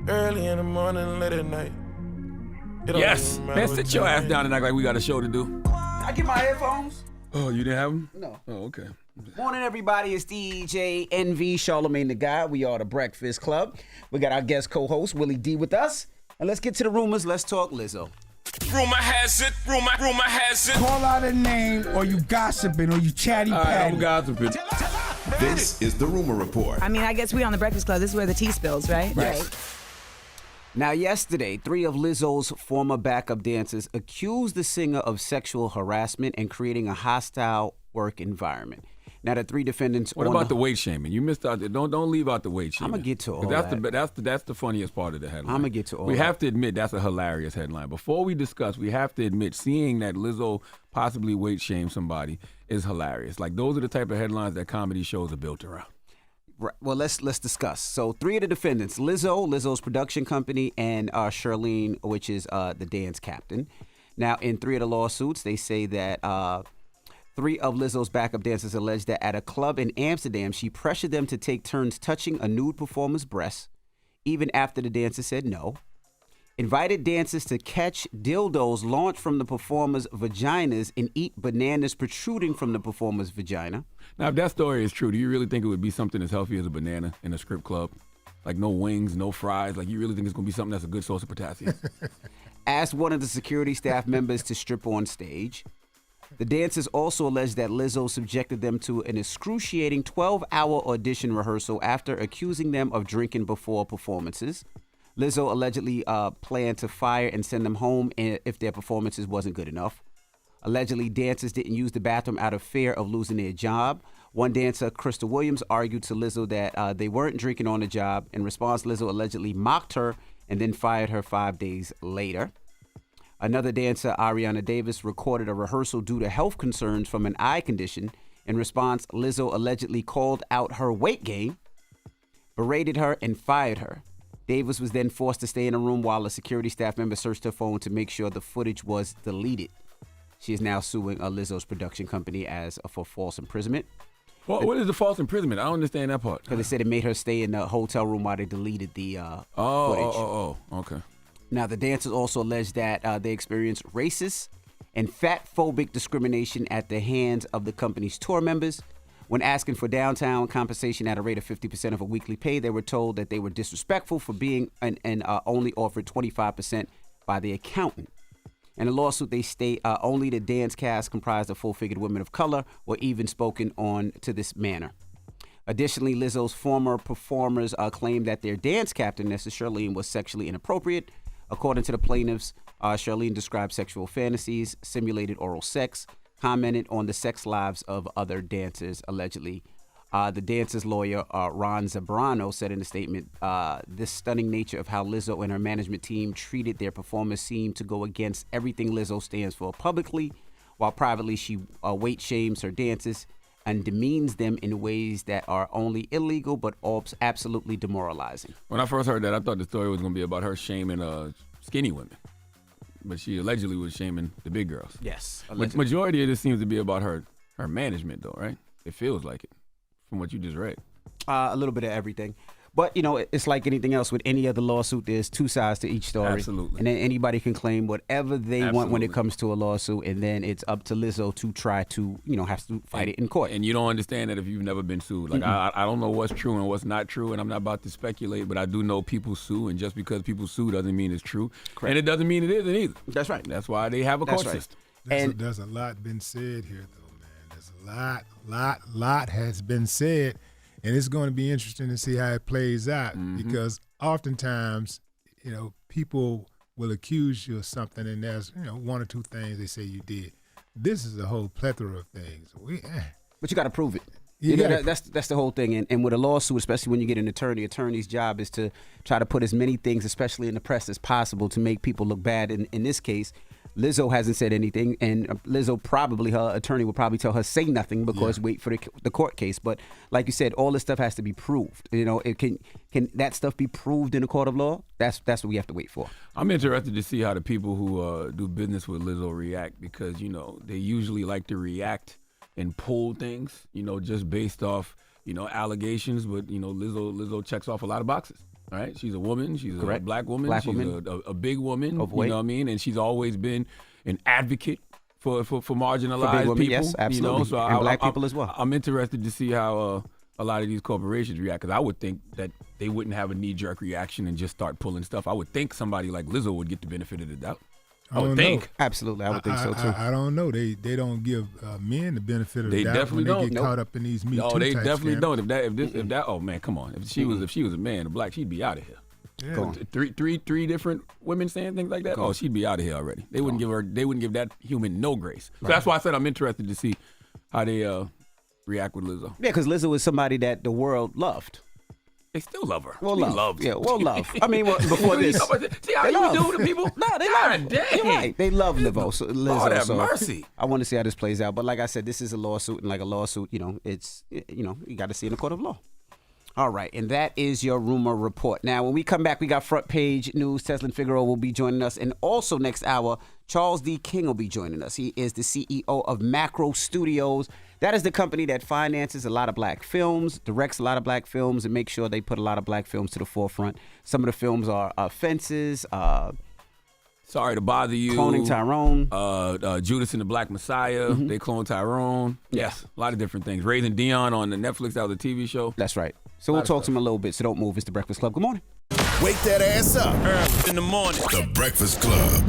Early in the morning, late at night. Yes. Man, sit your ass down and act like we got a show to do. I get my headphones. Oh, you didn't have them? No. Oh, okay. Morning, everybody. It's DJ NV, Charlamagne the Guy. We are the Breakfast Club. We got our guest co-host, Willie D, with us. And let's get to the rumors. Let's talk Lizzo. Rumor has it. Call out a name, or you gossiping, or you chatty patty. I'm gossiping. This is the Rumor Report. I mean, I guess we on the Breakfast Club. This is where the tea spills, right? Right. Now, yesterday, 3 of Lizzo's former backup dancers accused the singer of sexual harassment and creating a hostile work environment. Now, the 3 defendants. What about the weight shaming? You missed out. Don't leave out the weight shaming. I'm gonna get to all that's the funniest part of the headline. I'm gonna get to all. We have to admit that's a hilarious headline. Before we discuss, we have to admit seeing that Lizzo possibly weight shame somebody is hilarious. Like those are the type of headlines that comedy shows are built around. Right. Well, let's discuss. So 3 of the defendants: Lizzo's production company, and Charlene, which is the dance captain. Now, in 3 of the lawsuits, they say that 3 of Lizzo's backup dancers allege that at a club in Amsterdam, she pressured them to take turns touching a nude performer's breasts, even after the dancer said no. Invited dancers to catch dildos launched from the performers' vaginas and eat bananas protruding from the performer's vagina. Now, if that story is true, do you really think it would be something as healthy as a banana in a strip club? Like no wings, no fries? Like you really think it's going to be something that's a good source of potassium? Asked one of the security staff members to strip on stage. The dancers also alleged that Lizzo subjected them to an excruciating 12-hour audition rehearsal after accusing them of drinking before performances. Lizzo allegedly planned to fire and send them home if their performances wasn't good enough. Allegedly, dancers didn't use the bathroom out of fear of losing their job. One dancer, Crystal Williams, argued to Lizzo that they weren't drinking on the job. In response, Lizzo allegedly mocked her and then fired her 5 days later. Another dancer, Ariana Davis, recorded a rehearsal due to health concerns from an eye condition. In response, Lizzo allegedly called out her weight gain, berated her, and fired her. Davis was then forced to stay in a room while a security staff member searched her phone to make sure the footage was deleted. She is now suing Lizzo's production company for false imprisonment. Well, what is the false imprisonment? I don't understand that part. Because they said it made her stay in the hotel room while they deleted the footage. Okay. Now, the dancers also alleged that they experienced racist and fat-phobic discrimination at the hands of the company's tour members. When asking for downtown compensation at a rate of 50% of a weekly pay, they were told that they were disrespectful for being and only offered 25% by the accountant. In a lawsuit, they state only the dance cast comprised of full-figured women of color were even spoken on to this manner. Additionally, Lizzo's former performers claimed that their dance captain, Charlene, was sexually inappropriate. According to the plaintiffs, Charlene described sexual fantasies, simulated oral sex, commented on the sex lives of other dancers, allegedly. The dancer's lawyer, Ron Zambrano, said in a statement, this stunning nature of how Lizzo and her management team treated their performers seemed to go against everything Lizzo stands for publicly, while privately she weight shames her dancers and demeans them in ways that are only illegal but absolutely demoralizing. When I first heard that, I thought the story was going to be about her shaming skinny women. But she allegedly was shaming the big girls. Yes. Majority of this seems to be about her management, though, right? It feels like it, from what you just read. A little bit of everything. But, it's like anything else with any other lawsuit. There's 2 sides to each story. Absolutely. And then anybody can claim whatever they want when it comes to a lawsuit. And then it's up to Lizzo to try to, have to fight it in court. And you don't understand that if you've never been sued. Like, I don't know what's true and what's not true. And I'm not about to speculate, but I do know people sue. And just because people sue doesn't mean it's true. Correct. And it doesn't mean it isn't either. That's right. That's why they have a court system. There's a lot been said here, though, man. There's a lot has been said. And it's going to be interesting to see how it plays out because oftentimes, people will accuse you of something and there's, 1 or 2 things they say you did. This is a whole plethora of things. But you got to prove it. Yeah, that's the whole thing. And with a lawsuit, especially when you get an attorney's job is to try to put as many things, especially in the press, as possible to make people look bad. In this case, Lizzo hasn't said anything, and Lizzo probably, her attorney will probably tell her say nothing because wait for the court case. But like you said, all this stuff has to be proved. It can that stuff be proved in a court of law? That's what we have to wait for. I'm interested to see how the people who do business with Lizzo react because they usually like to react and pull things, just based off allegations. But Lizzo checks off a lot of boxes. Right? She's a woman. She's Correct. a black woman. Black she's woman. a big woman. Overweight. You know what I mean? And she's always been an advocate for marginalized women, people. yes, absolutely. So And black people as well. I'm interested to see how a lot of these corporations react, because I would think that they wouldn't have a knee-jerk reaction and just start pulling stuff. I would think somebody like Lizzo would get the benefit of the doubt. I would think. Absolutely, I would think so too. I don't know. They don't give men the benefit of the doubt definitely when they don't. get caught up in these Me Too No, they type definitely scandals. don't. If that, oh man, come on. If she was a man, a black, she'd be out of here. Yeah. Three different women saying things like that. Oh, she'd be out of here already. They wouldn't give that human no grace. So that's why I said I'm interested to see how they react with Lizzo. Yeah, because Lizzo is somebody that the world loved. They still love her. Well, They love. loved. Yeah, well, love. I mean, before this. See how They you love. do to people? No, they God love. dang. You're right. They love Lizzo. So, Lord have so mercy. I want to see how this plays out. But like I said, this is a lawsuit, and like a lawsuit, it's you got to see in the court of law. All right, and that is your rumor report. Now, when we come back, we got front page news. Teslin Figueroa will be joining us, and also next hour, Charles D. King will be joining us. He is the CEO of Macro Studios. That is the company that finances a lot of black films, directs a lot of black films, and makes sure they put a lot of black films to the forefront. Some of the films are Fences, Sorry to bother you. Cloning Tyrone. Judas and the Black Messiah. They cloned Tyrone. Yes, a lot of different things. Raising Dion on the Netflix. That was a TV show. That's right. So we'll talk to him a little bit, so don't move. It's The Breakfast Club. Good morning. Wake that ass up. Early in the morning. The Breakfast Club.